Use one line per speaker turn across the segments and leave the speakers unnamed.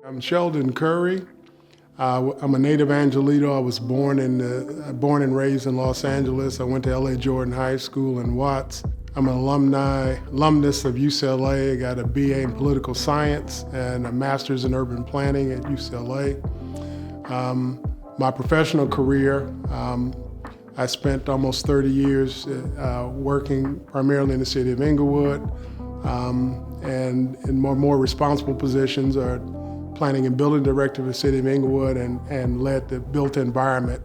I'm Sheldon Curry. I'm a native Angelito. I was born and raised in Los Angeles. I went to L.A. Jordan High School in Watts. I'm an alumnus of UCLA. I got a BA in political science and a master's in urban planning at UCLA. My professional career, I spent almost 30 years working primarily in the city of Inglewood, and in more responsible positions are planning and building director of the city of Inglewood and led the built environment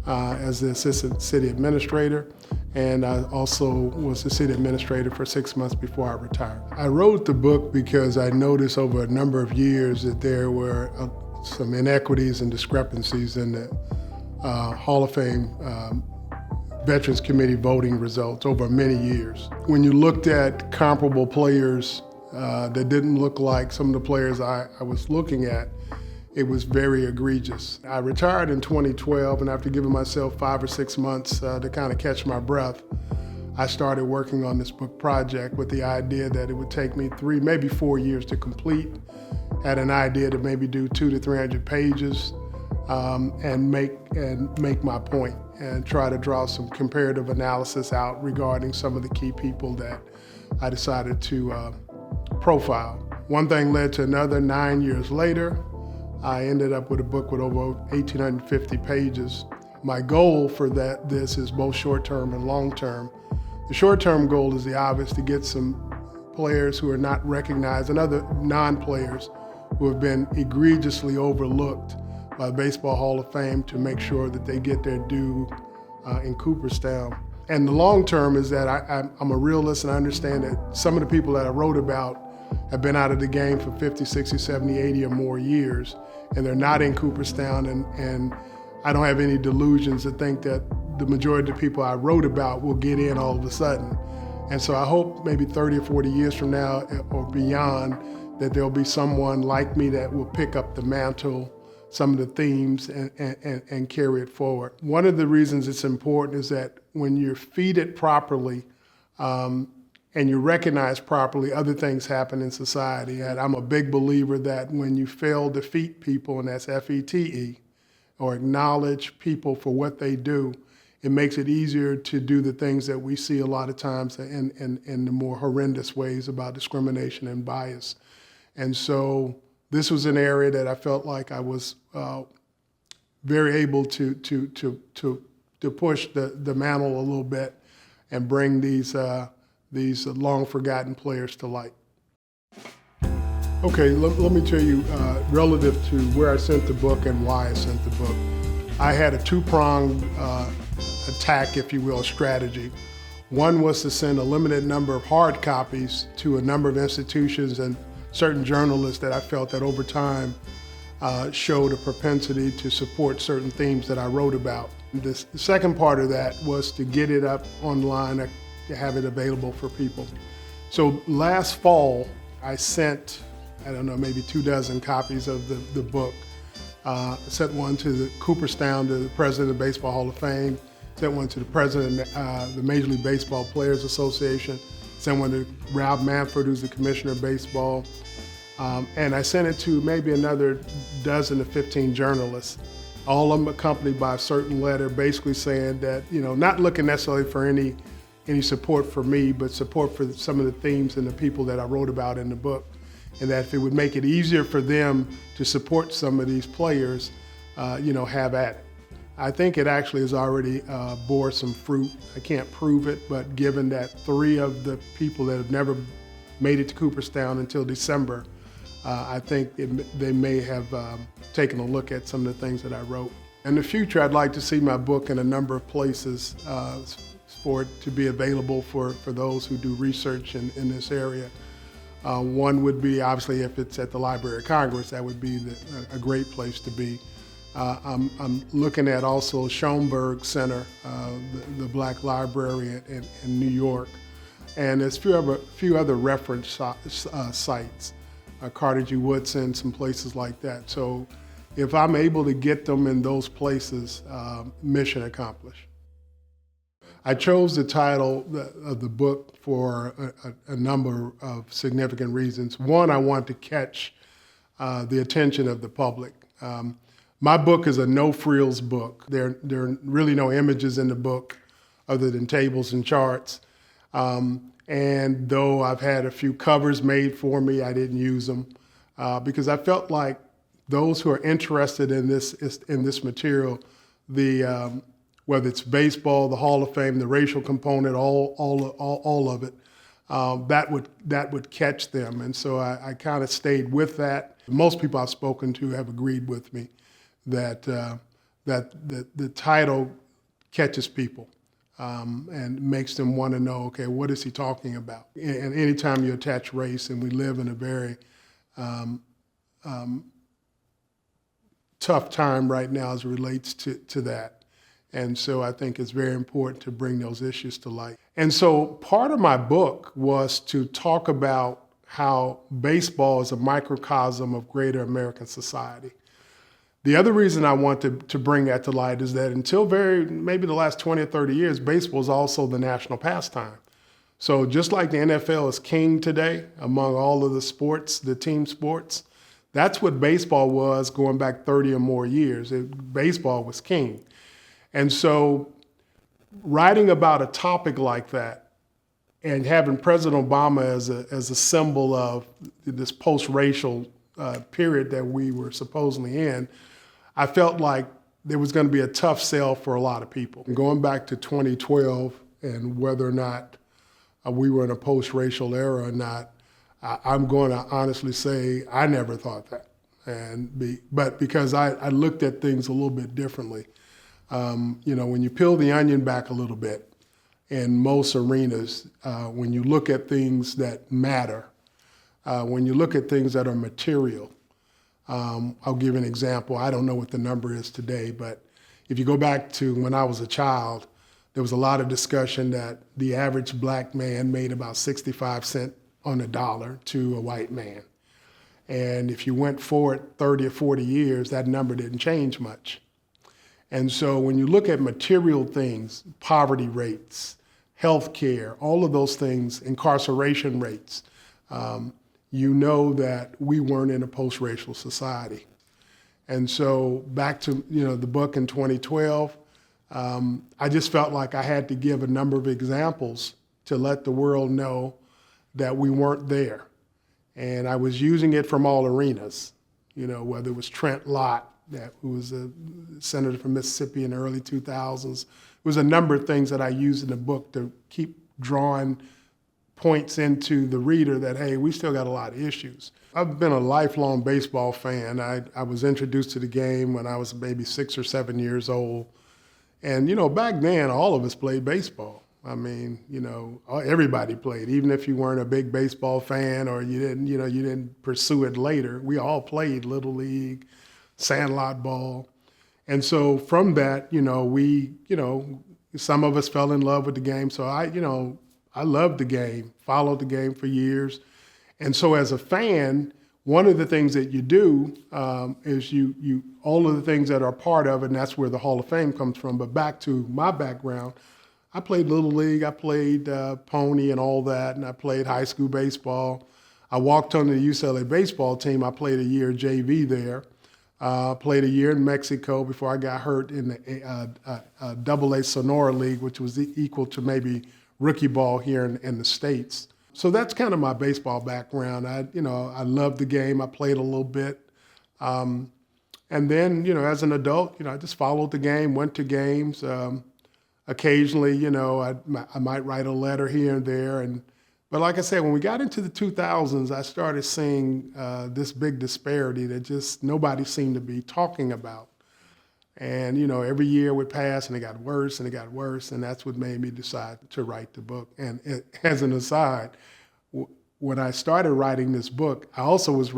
as the assistant city administrator. And I also was the city administrator for 6 months before I retired. I wrote the book because I noticed over a number of years that there were some inequities and discrepancies in the Hall of Fame Veterans Committee voting results over many years. When you looked at comparable players that didn't look like some of the players I was looking at, it was very egregious. I retired in 2012, and after giving myself 5 or 6 months to kind of catch my breath, I started working on this book project with the idea that it would take me 3, maybe 4 years to complete. Had an idea to maybe do 200 to 300 pages and make my point and try to draw some comparative analysis out regarding some of the key people that I decided to profile. One thing led to another. 9 years later, I ended up with a book with over 1,850 pages. My goal for this is both short-term and long-term. The short-term goal is the obvious, to get some players who are not recognized and other non-players who have been egregiously overlooked by the Baseball Hall of Fame, to make sure that they get their due in Cooperstown. And the long term is that I'm a realist, and I understand that some of the people that I wrote about have been out of the game for 50, 60, 70, 80 or more years, and they're not in Cooperstown, and I don't have any delusions to think that the majority of the people I wrote about will get in all of a sudden. And so I hope maybe 30 or 40 years from now or beyond that there'll be someone like me that will pick up the mantle, some of the themes, and carry it forward. One of the reasons it's important is that when you're feted properly and you're recognized properly, other things happen in society. And I'm a big believer that when you fail to feed people, and that's FETE, or acknowledge people for what they do, it makes it easier to do the things that we see a lot of times in the more horrendous ways about discrimination and bias. And so this was an area that I felt like I was very able to push the mantle a little bit and bring these long forgotten players to light. Okay, let me tell you, relative to where I sent the book and why I sent the book. I had a two-pronged attack, if you will, strategy. One was to send a limited number of hard copies to a number of institutions and certain journalists that I felt that over time showed a propensity to support certain themes that I wrote about. The second part of that was to get it up online, to have it available for people. So last fall, I sent, I don't know, maybe 24 copies of the book. Sent one to the Cooperstown, to the president of the Baseball Hall of Fame, sent one to the president of the Major League Baseball Players Association, sent one to Ralph Manford, who's the commissioner of baseball, and I sent it to maybe another 12 to 15 journalists, all of them accompanied by a certain letter basically saying that, you know, not looking necessarily for any support for me, but support for some of the themes and the people that I wrote about in the book, and that if it would make it easier for them to support some of these players, have at it. I think it actually has already bore some fruit. I can't prove it, but given that 3 of the people that have never made it to Cooperstown until December, I think they may have taken a look at some of the things that I wrote. In the future, I'd like to see my book in a number of places for it to be available for those who do research in this area. One would be, obviously, if it's at the Library of Congress, that would be a great place to be. I'm looking at also Schoenberg Center, the Black Library in New York, and there's a few other reference sites, Carnegie Woodson, some places like that. So if I'm able to get them in those places, mission accomplished. I chose the title of the book for a number of significant reasons. One, I want to catch the attention of the public. My book is a no-frills book. There are really no images in the book other than tables and charts. And though I've had a few covers made for me, I didn't use them because I felt like those who are interested in this material, whether it's baseball, the Hall of Fame, the racial component, all of it, that would catch them. And so I kind of stayed with that. Most people I've spoken to have agreed with me that the title catches people and makes them want to know, okay, what is he talking about? And anytime you attach race, and we live in a very tough time right now as it relates to that. And so I think it's very important to bring those issues to light. And so part of my book was to talk about how baseball is a microcosm of greater American society. The other reason I want to bring that to light is that until maybe the last 20 or 30 years, baseball is also the national pastime. So just like the NFL is king today among all of the sports, the team sports, that's what baseball was going back 30 or more years. Baseball was king. And so writing about a topic like that and having President Obama as a symbol of this post-racial period that we were supposedly in, I felt like there was going to be a tough sell for a lot of people. And going back to 2012 and whether or not we were in a post-racial era or not, I'm going to honestly say I never thought that. But because I looked at things a little bit differently. When you peel the onion back a little bit, in most arenas, when you look at things that matter, when you look at things that are material, I'll give an example. I don't know what the number is today, but if you go back to when I was a child, there was a lot of discussion that the average black man made about 65 cents on a dollar to a white man. And if you went forward 30 or 40 years, that number didn't change much. And so when you look at material things, poverty rates, health care, all of those things, incarceration rates, you know that we weren't in a post-racial society. And so back to the book in 2012, I just felt like I had to give a number of examples to let the world know that we weren't there. And I was using it from all arenas, whether it was Trent Lott, who was a senator from Mississippi in the early 2000s. It was a number of things that I used in the book to keep drawing points into the reader that, hey, we still got a lot of issues. I've been a lifelong baseball fan. I was introduced to the game when I was maybe 6 or 7 years old. And, back then, all of us played baseball. I mean, everybody played, even if you weren't a big baseball fan or you didn't pursue it later. We all played Little League, sandlot ball. And so from that, some of us fell in love with the game. So I loved the game, followed the game for years. And so as a fan, one of the things that you do is you all of the things that are part of it, and that's where the Hall of Fame comes from. But back to my background, I played Little League, I played pony and all that, and I played high school baseball. I walked on the UCLA baseball team. I played a year JV there. Played a year in Mexico before I got hurt in the AA Sonora League, which was equal to maybe rookie ball here in the States. So that's kind of my baseball background. I loved the game. I played a little bit. And then, as an adult, I just followed the game, went to games. Occasionally, I might write a letter here and there. But like I said, when we got into the 2000s, I started seeing this big disparity that just nobody seemed to be talking about. And, every year would pass and it got worse and it got worse. And that's what made me decide to write the book. And as an aside, when I started writing this book, I also was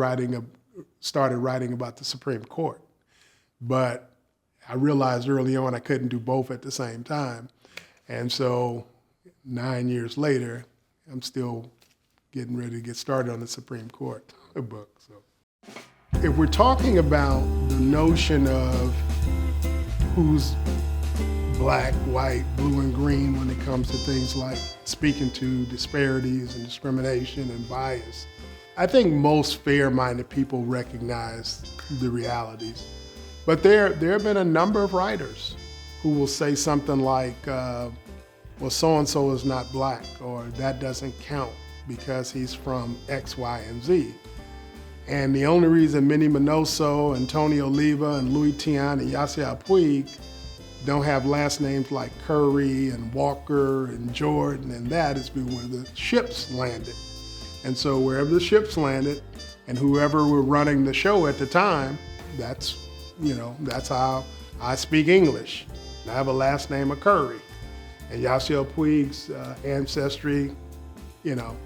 started writing about the Supreme Court. But I realized early on I couldn't do both at the same time. And so 9 years later, I'm still getting ready to get started on the Supreme Court book. So, if we're talking about the notion of who's black, white, blue, and green when it comes to things like speaking to disparities and discrimination and bias, I think most fair-minded people recognize the realities. But there have been a number of writers who will say something like, well, so-and-so is not black, or that doesn't count because he's from X, Y, and Z. And the only reason Minnie Minoso, Antonio Oliva, and Louis Tian, and Yasiel Puig don't have last names like Curry and Walker and Jordan and that is where the ships landed. And so wherever the ships landed and whoever were running the show at the time, that's how I speak English. I have a last name of Curry. And Yasiel Puig's ancestry,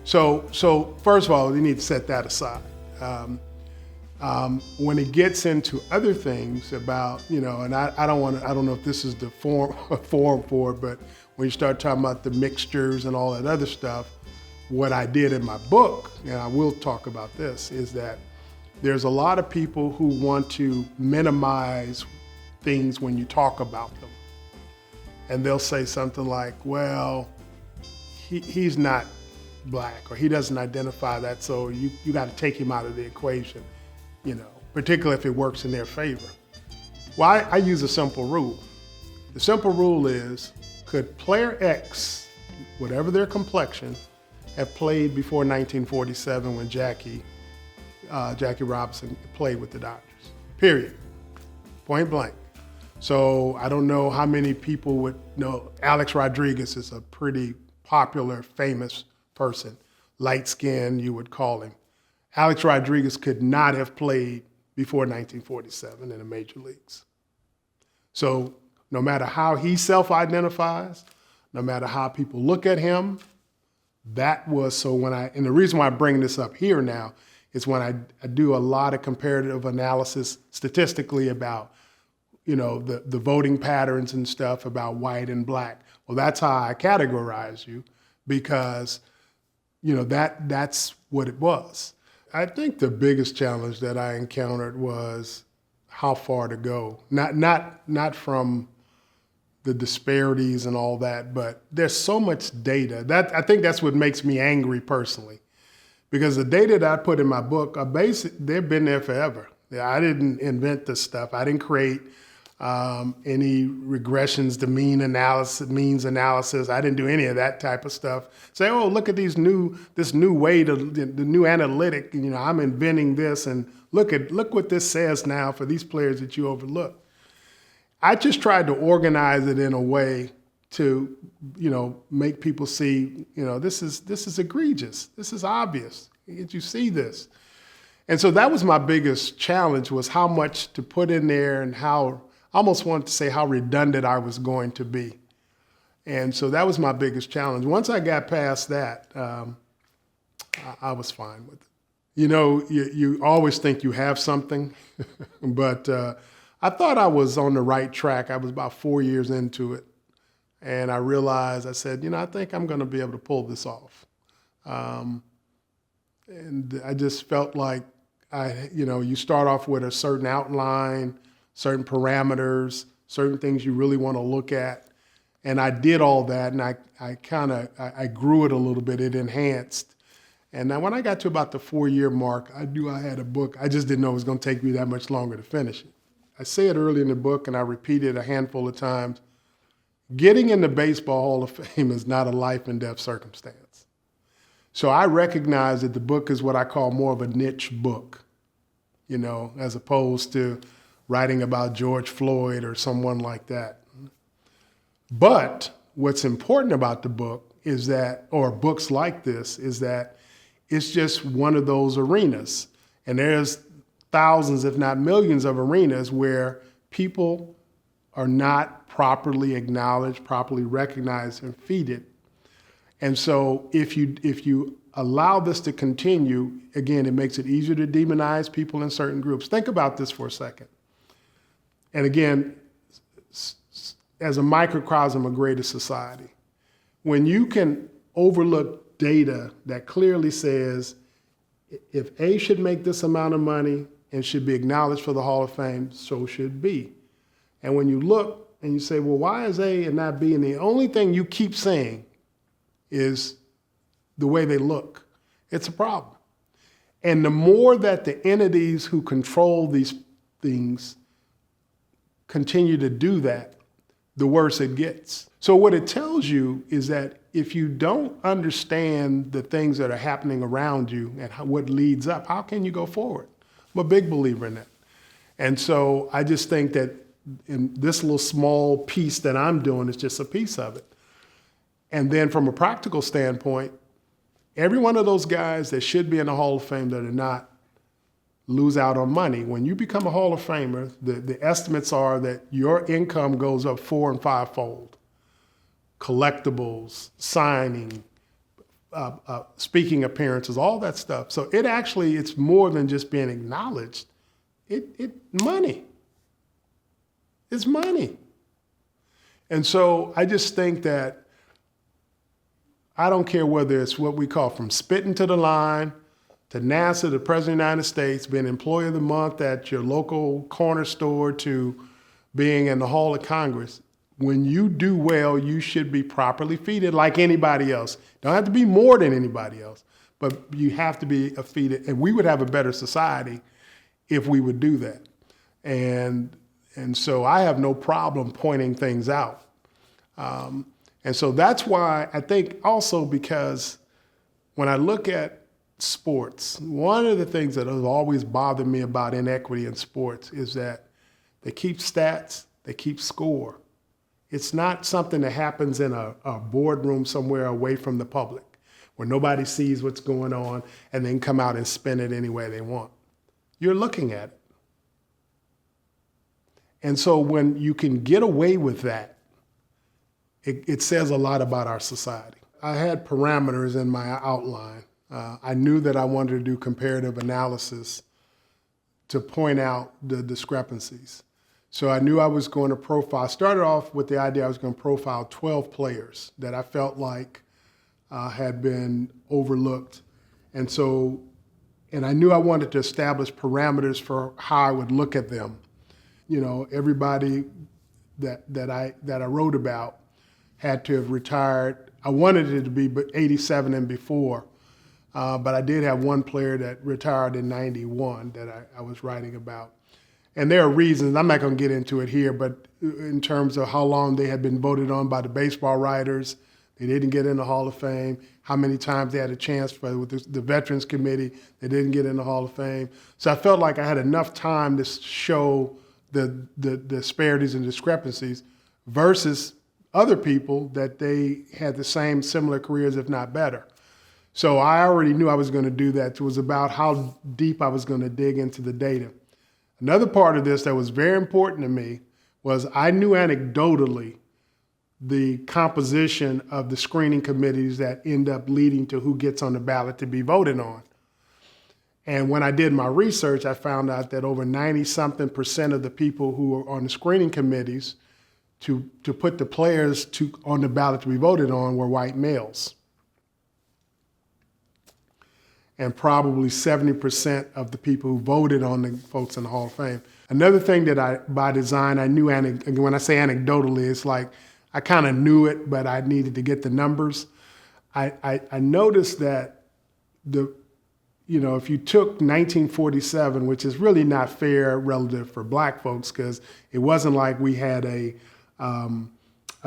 So first of all, you need to set that aside. When it gets into other things about, and I don't know if this is the forum for it, but when you start talking about the mixtures and all that other stuff, what I did in my book, and I will talk about this, is that there's a lot of people who want to minimize things when you talk about them. And they'll say something like, well, he's not black, or he doesn't identify that, so you got to take him out of the equation, particularly if it works in their favor. Well, I use a simple rule. The simple rule is, could player X, whatever their complexion, have played before 1947 when Jackie Robinson played with the Dodgers, period, point blank. So I don't know how many people would know. Alex Rodriguez is a pretty popular, famous person, light skinned, you would call him. Alex Rodriguez could not have played before 1947 in the major leagues. So no matter how he self-identifies, no matter how people look at him, and the reason why I bring this up here now is when I do a lot of comparative analysis statistically about, the voting patterns and stuff about white and black. Well, that's how I categorize you because, that's what it was. I think the biggest challenge that I encountered was how far to go. Not from the disparities and all that, but there's so much data. I think that's what makes me angry personally, because the data that I put in my book they've been there forever. I didn't invent this stuff. I didn't create any regressions to means analysis. I didn't do any of that type of stuff. Say, oh, look at this new way the new analytic. I'm inventing this, and look what this says now for these players that you overlook. I just tried to organize it in a way to, make people see, this is egregious. This is obvious. Did you see this? And so that was my biggest challenge, was how much to put in there and I almost wanted to say how redundant I was going to be. And so that was my biggest challenge. Once I got past that, I was fine with it. You always think you have something, but I thought I was on the right track. I was about 4 years into it. And I realized, I said, I think I'm going to be able to pull this off. And I just felt like you start off with a certain outline, certain parameters, certain things you really want to look at. And I did all that, and I grew it a little bit. It enhanced. And then when I got to about the 4-year mark, I knew I had a book. I just didn't know it was going to take me that much longer to finish it. I say it early in the book, and I repeat it a handful of times. Getting in the Baseball Hall of Fame is not a life and death circumstance. So I recognize that the book is what I call more of a niche book, as opposed to writing about George Floyd or someone like that. But what's important about the book is that, or books like this, is that it's just one of those arenas. And there's thousands, if not millions, of arenas where people are not properly acknowledged, properly recognized, and feted. And so if you allow this to continue, again, it makes it easier to demonize people in certain groups. Think about this for a second. And again, as a microcosm of greater society, when you can overlook data that clearly says, if A should make this amount of money and should be acknowledged for the Hall of Fame, so should B. And when you look and you say, well, why is A and not B? And the only thing you keep saying is the way they look. It's a problem. And the more that the entities who control these things continue to do that, the worse it gets. So what it tells you is that if you don't understand the things that are happening around you and what leads up, how can you go forward? I'm a big believer in that. And so I just think that in this little small piece that I'm doing is just a piece of it. And then from a practical standpoint, every one of those guys that should be in the Hall of Fame that are not lose out on money. When you become a Hall of Famer, the estimates are that your income goes up 4- and 5-fold. Collectibles, signing, speaking appearances, all that stuff. So it's more than just being acknowledged. Money. It's money. And so I just think that I don't care whether it's what we call from spitting to the line, to NASA, the President of the United States, being Employee of the Month at your local corner store, to being in the Hall of Congress. When you do well, you should be properly feted like anybody else. Don't have to be more than anybody else, but you have to be feted. And we would have a better society if we would do that. And so I have no problem pointing things out. And so that's why I think also because when I look at sports, one of the things that has always bothered me about inequity in sports is that they keep stats, they keep score. It's not something that happens in a boardroom somewhere away from the public where nobody sees what's going on and then come out and spin it any way they want. You're looking at it. And so when you can get away with that, it says a lot about our society. I had parameters in my outline. I knew that I wanted to do comparative analysis to point out the discrepancies. So I knew I was going to profile. I started off with the idea I was going to profile 12 players that I felt like had been overlooked. And I knew I wanted to establish parameters for how I would look at them. You know, everybody that I wrote about had to have retired. I wanted it to be 87 and before, but I did have one player that retired in 91 that I was writing about. And there are reasons, I'm not going to get into it here, but in terms of how long they had been voted on by the baseball writers, they didn't get in the Hall of Fame, how many times they had a chance with the Veterans Committee, they didn't get in the Hall of Fame. So I felt like I had enough time to show the disparities and discrepancies versus other people that they had the same similar careers, if not better. So I already knew I was going to do that. It was about how deep I was going to dig into the data. Another part of this that was very important to me was I knew anecdotally the composition of the screening committees that end up leading to who gets on the ballot to be voted on. And when I did my research, I found out that over 90-something% of the people who were on the screening committees to put the players on the ballot to be voted on were white males. And probably 70% of the people who voted on the folks in the Hall of Fame. Another thing that by design, I knew, when I say anecdotally, it's like I kind of knew it, but I needed to get the numbers. I noticed that if you took 1947, which is really not fair relative for black folks, because it wasn't like we had a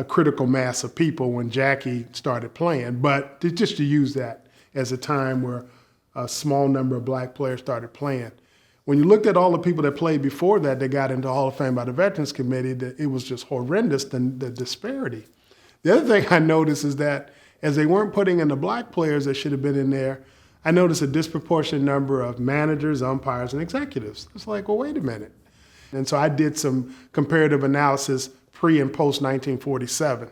critical mass of people when Jackie started playing, but just to use that as a time where a small number of black players started playing. When you looked at all the people that played before that got into Hall of Fame by the Veterans Committee, it was just horrendous, the disparity. The other thing I noticed is that as they weren't putting in the black players that should have been in there, I noticed a disproportionate number of managers, umpires, and executives. It's like, well, wait a minute. And so I did some comparative analysis pre and post 1947.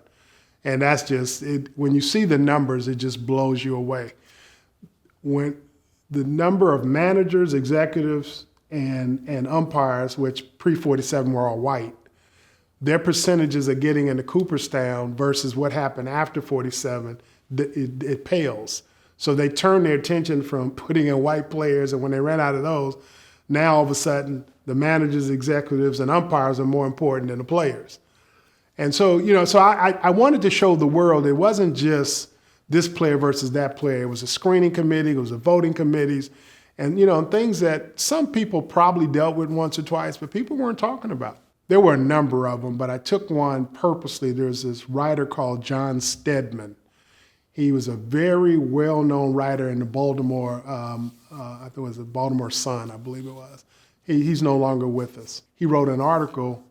And that's just, when you see the numbers, it just blows you away. When the number of managers, executives, and umpires, which pre-47 were all white, their percentages of getting into Cooperstown versus what happened after 47, it pales. So they turned their attention from putting in white players, and when they ran out of those, now all of a sudden the managers, executives, and umpires are more important than the players. And so, I wanted to show the world it wasn't just this player versus that player. It was a screening committee, it was a voting committees, And, things that some people probably dealt with once or twice, but people weren't talking about. There were a number of them, but I took one purposely. There's this writer called John Stedman. He was a very well-known writer in the Baltimore, I think it was the Baltimore Sun, I believe it was. He's no longer with us. He wrote an article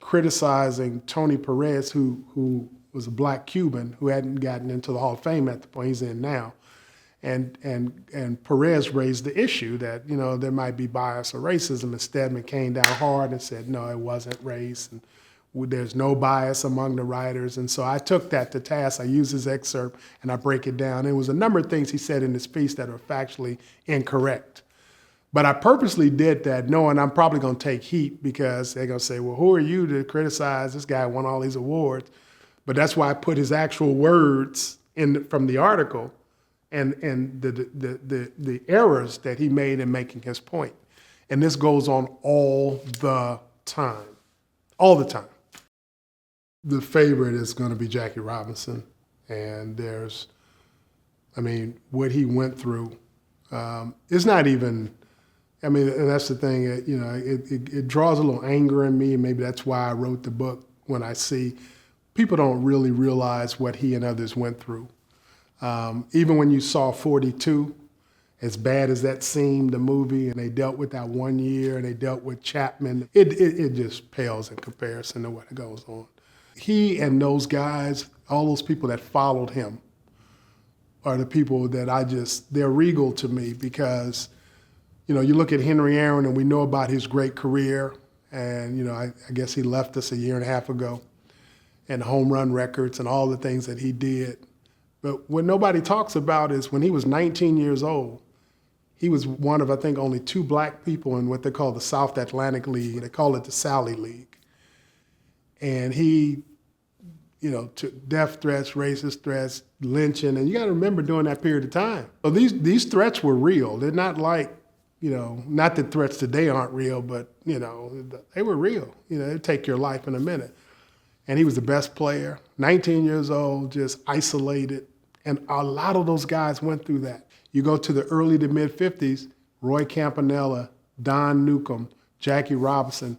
criticizing Tony Perez, who was a black Cuban who hadn't gotten into the Hall of Fame at the point he's in now. And Perez raised the issue that, there might be bias or racism, and Stedman came down hard and said, no, it wasn't race, and there's no bias among the writers. And so I took that to task. I used his excerpt and I break it down. There was a number of things he said in this piece that are factually incorrect. But I purposely did that knowing I'm probably going to take heat because they're going to say, well, who are you to criticize? This guy won all these awards. But that's why I put his actual words from the article and the errors that he made in making his point. And this goes on all the time, all the time. The favorite is going to be Jackie Robinson. And what he went through, it's not even, and that's the thing, it draws a little anger in me, and maybe that's why I wrote the book when I see people don't really realize what he and others went through. Even when you saw 42, as bad as that seemed, the movie, and they dealt with that 1 year, and they dealt with Chapman, it just pales in comparison to what goes on. He and those guys, all those people that followed him, are the people that they're regal to me because, you look at Henry Aaron and we know about his great career, and, I guess he left us a year and a half ago, and home run records and all the things that he did. But what nobody talks about is when he was 19 years old, he was one of, I think, only 2 black people in what they call the South Atlantic League. They call it the Sally League. And he, took death threats, racist threats, lynching, and you got to remember during that period of time. So these threats were real. They're not like, not that threats today aren't real, but, they were real. They'd take your life in a minute. And he was the best player, 19 years old, just isolated. And a lot of those guys went through that. You go to the early to mid-50s, Roy Campanella, Don Newcomb, Jackie Robinson,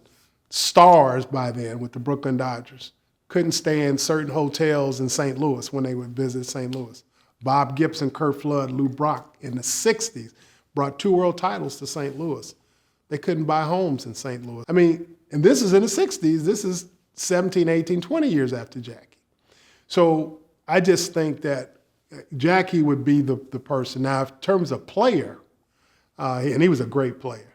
stars by then with the Brooklyn Dodgers. Couldn't stay in certain hotels in St. Louis when they would visit St. Louis. Bob Gibson, Kurt Flood, Lou Brock in the 60s brought 2 world titles to St. Louis. They couldn't buy homes in St. Louis. And this is in the 60s. This is 17, 18, 20 years after Jackie. So I just think that Jackie would be the person. Now, in terms of player, and he was a great player.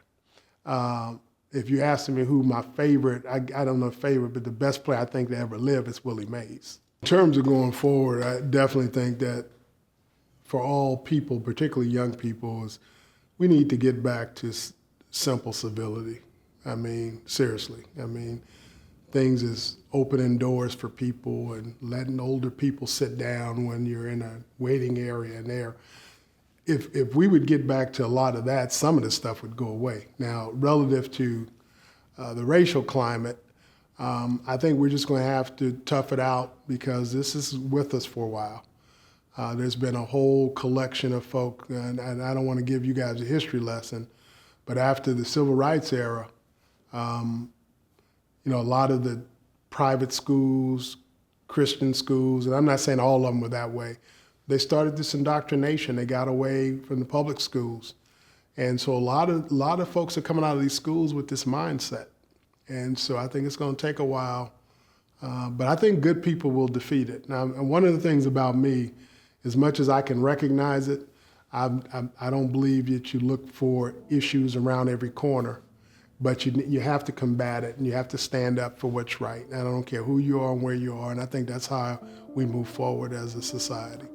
If you asked me who my favorite, I don't know favorite, but the best player I think to ever live is Willie Mays. In terms of going forward, I definitely think that for all people, particularly young people, is we need to get back to simple civility. Seriously. Things is opening doors for people and letting older people sit down when you're in a waiting area and there. If we would get back to a lot of that, some of this stuff would go away. Now, relative to the racial climate, I think we're just going to have to tough it out because this is with us for a while. There's been a whole collection of folk, and I don't want to give you guys a history lesson, but after the civil rights era, a lot of the private schools, Christian schools, and I'm not saying all of them were that way, they started this indoctrination. They got away from the public schools. And so a lot of folks are coming out of these schools with this mindset. And so I think it's going to take a while, but I think good people will defeat it. Now, and one of the things about me, as much as I can recognize it, I don't believe that you look for issues around every corner. But you have to combat it, and you have to stand up for what's right. And I don't care who you are and where you are, and I think that's how we move forward as a society.